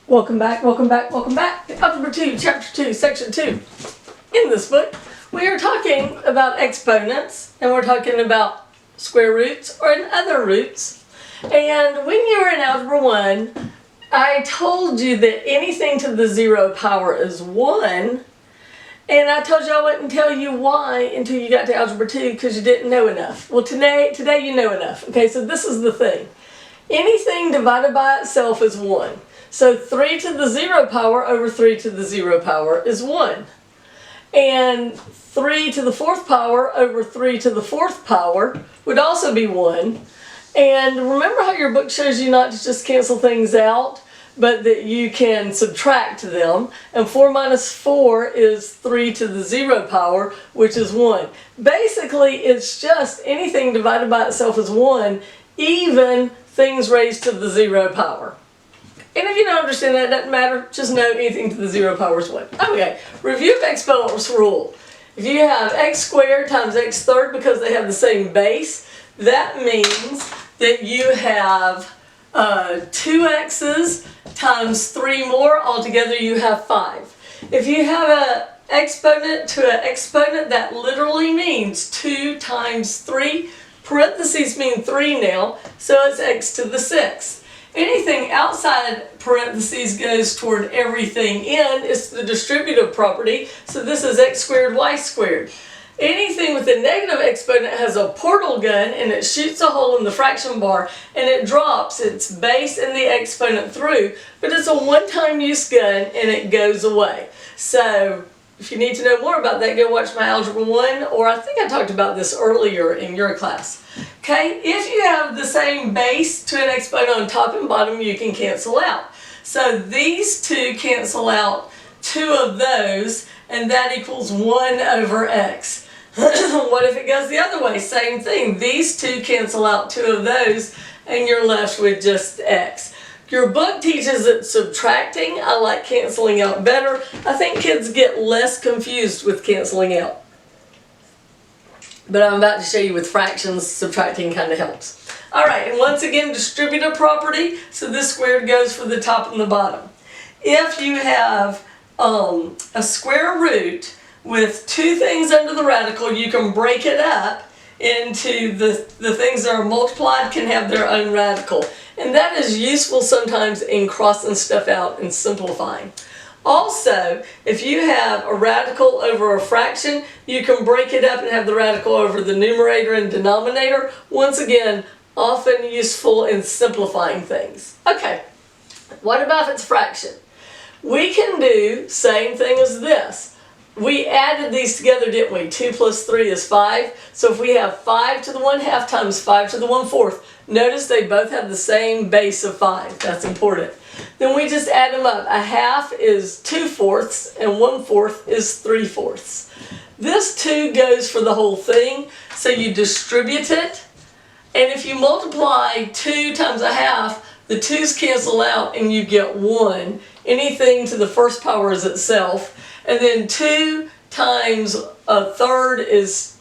Welcome back, welcome back, welcome back to Algebra 2, Chapter 2, Section 2. In this book, we are talking about exponents, and we're talking about square roots or other roots. And when you were in Algebra 1, I told you that anything to the 0 power is 1. And I told you I wouldn't tell you why until you got to Algebra 2 because you didn't know enough. Well, today you know enough. Okay, so this is the thing. Anything divided by itself is 1. So 3 to the 0 power over 3 to the 0 power is 1. And 3 to the 4th power over 3 to the 4th power would also be 1. And remember how your book shows you not to just cancel things out, but that you can subtract them. And 4 minus 4 is 3 to the 0 power, which is 1. Basically, it's just anything divided by itself is 1, even things raised to the 0 power. And if you don't understand that, it doesn't matter. Just know anything to the 0 power is 1. Okay, review of exponents rule. If you have x squared times x third because they have the same base, that means that you have 2x's times 3 more. Altogether you have 5. If you have an exponent to an exponent, that literally means 2 times 3. Parentheses mean 3 now, so it's x to the 6th. Anything outside parentheses goes toward everything in. It's the distributive property, so this is x squared, y squared. Anything with a negative exponent has a portal gun and it shoots a hole in the fraction bar and it drops its base and the exponent through, but it's a one-time use gun and it goes away. So if you need to know more about that, go watch my Algebra 1, or I think I talked about this earlier in your class. Okay, if you have the same base to an exponent on top and bottom, you can cancel out. So these two cancel out 2 of those, and that equals 1 over x. What if it goes the other way? Same thing. These two cancel out 2 of those, and you're left with just x. Your book teaches it subtracting. I like canceling out better. I think kids get less confused with canceling out. But I'm about to show you with fractions, subtracting kind of helps. Alright, and once again, distributive property. So this squared goes for the top and the bottom. If you have a square root with 2 things under the radical, you can break it up into the things that are multiplied can have their own radical. And that is useful sometimes in crossing stuff out and simplifying. Also, if you have a radical over a fraction, you can break it up and have the radical over the numerator and denominator. Once again, often useful in simplifying things. Okay, what about if it's fraction? We can do same thing as this. We added these together, didn't we? 2 plus 3 is 5. So if we have 5 to the 1/2 times 5 to the 1/4, notice they both have the same base of 5. That's important. Then we just add them up. 1/2 is 2/4 and 1/4 is 3/4. This 2 goes for the whole thing, so you distribute it. And if you multiply 2 times 1/2, the 2's cancel out and you get 1. Anything to the first power is itself. And then 2 times 1/3 is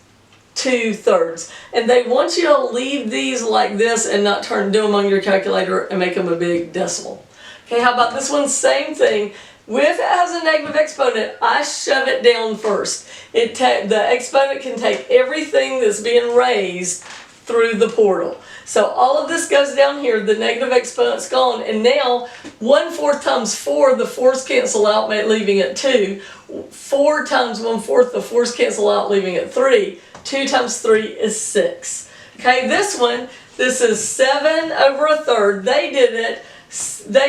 2/3. And they want you to leave these like this and not do them on your calculator and make them a big decimal. Okay, how about this one? Same thing. If it has a negative exponent, I shove it down first. The exponent can take everything that's being raised through the portal. So all of this goes down here, the negative exponent's gone, and now 1/4 times 4, the 4's cancel out, leaving it 2. 4 times 1/4, the 4's cancel out, leaving it 3. 2 times 3 is 6. Okay, this one, this is 7 over 1/3. They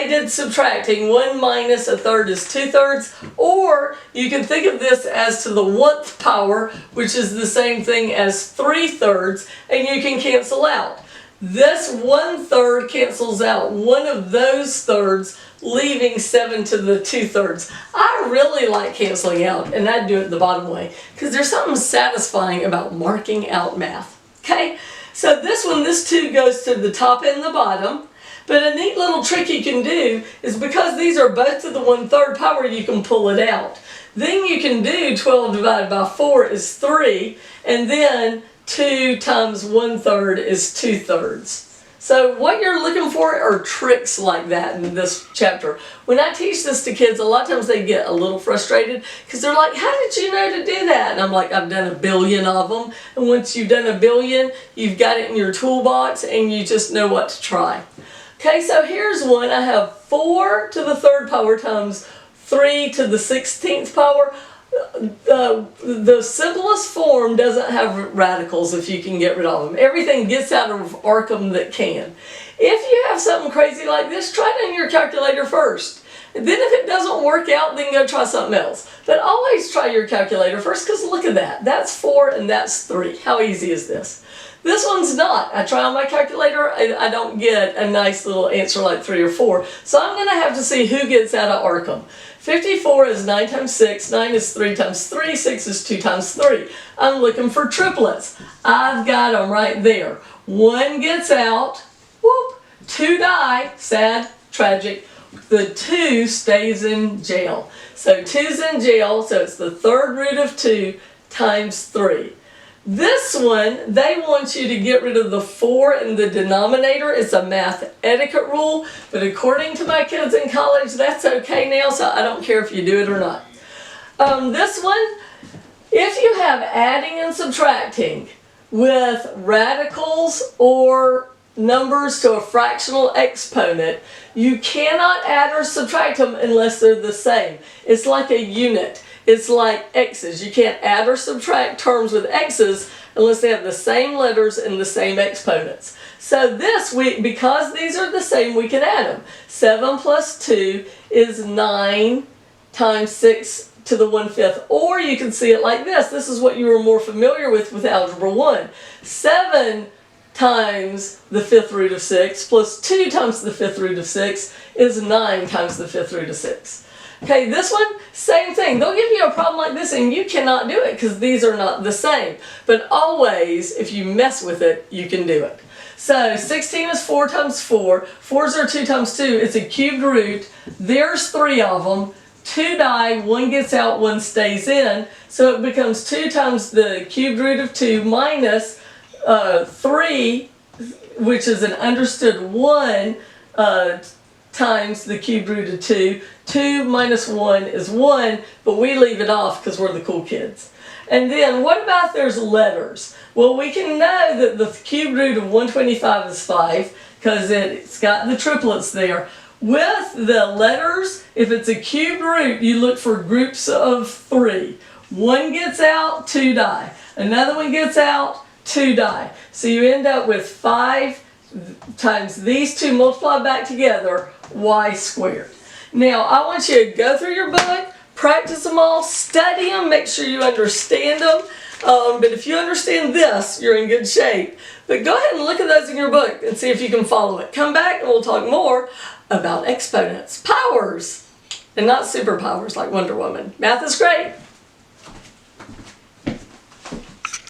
did subtracting. 1 minus 1/3 is 2/3. Or you can think of this as to the 1th power, which is the same thing as 3/3, and you can cancel out. This 1/3 cancels out one of those thirds, leaving 7 to the 2/3. I really like canceling out, and I'd do it the bottom way, because there's something satisfying about marking out math. Okay, so this one, this 2 goes to the top and the bottom. But a neat little trick you can do is because these are both to the 1/3 power, you can pull it out. Then you can do 12 divided by 4 is 3, and then 2 times 1/3 is 2/3. So what you're looking for are tricks like that in this chapter. When I teach this to kids, a lot of times they get a little frustrated because they're like, how did you know to do that? And I'm like, I've done a billion of them. And once you've done a billion, you've got it in your toolbox and you just know what to try. Okay, so here's one. I have 4 to the 3rd power times 3 to the 16th power. The simplest form doesn't have radicals if you can get rid of them. Everything gets out of Arkham that can. If you have something crazy like this, try it on your calculator first. And then if it doesn't work out, then go try something else. But always try your calculator first, because look at that. That's 4 and that's 3. How easy is this? This one's not. I try on my calculator, I don't get a nice little answer like 3 or 4. So I'm going to have to see who gets out of Arkham. 54 is 9 times 6, 9 is 3 times 3, 6 is 2 times 3. I'm looking for triplets. I've got them right there. 1 gets out, whoop, 2 die, sad, tragic. The 2 stays in jail. So 2's in jail, so it's the 3rd root of 2 times 3. This one, they want you to get rid of the 4 in the denominator. It's a math etiquette rule, but according to my kids in college, that's okay now, so I don't care if you do it or not. This one, if you have adding and subtracting with radicals or numbers to a fractional exponent, you cannot add or subtract them unless they're the same. It's like a unit. It's like x's. You can't add or subtract terms with x's unless they have the same letters and the same exponents. So this, because these are the same, we can add them. 7 plus 2 is 9 times 6 to the 1/5. Or you can see it like this. This is what you were more familiar with Algebra 1. 7 times the 5th root of 6 plus 2 times the 5th root of 6 is 9 times the 5th root of 6. Okay, this one, same thing. They'll give you a problem like this and you cannot do it because these are not the same. But always, if you mess with it, you can do it. So 16 is 4 times 4. 4s are 2 times 2. It's a cubed root. There's 3 of them. 2 die, 1 gets out, 1 stays in. So it becomes 2 times the cubed root of 2 minus 3, which is an understood 1, times the cubed root of 2. 2 minus 1 is 1, but we leave it off because we're the cool kids. And then what about if there's letters? Well, we can know that the cubed root of 125 is 5 because it's got the triplets there. With the letters, if it's a cubed root, you look for groups of 3. 1 gets out, 2 die. Another one gets out, 2 die. So you end up with 5 times these 2 multiplied back together, y squared. Now, I want you to go through your book, practice them all, study them, make sure you understand them. But if you understand this, you're in good shape. But go ahead and look at those in your book and see if you can follow it. Come back and we'll talk more about exponents, powers, and not superpowers like Wonder Woman. Math is great.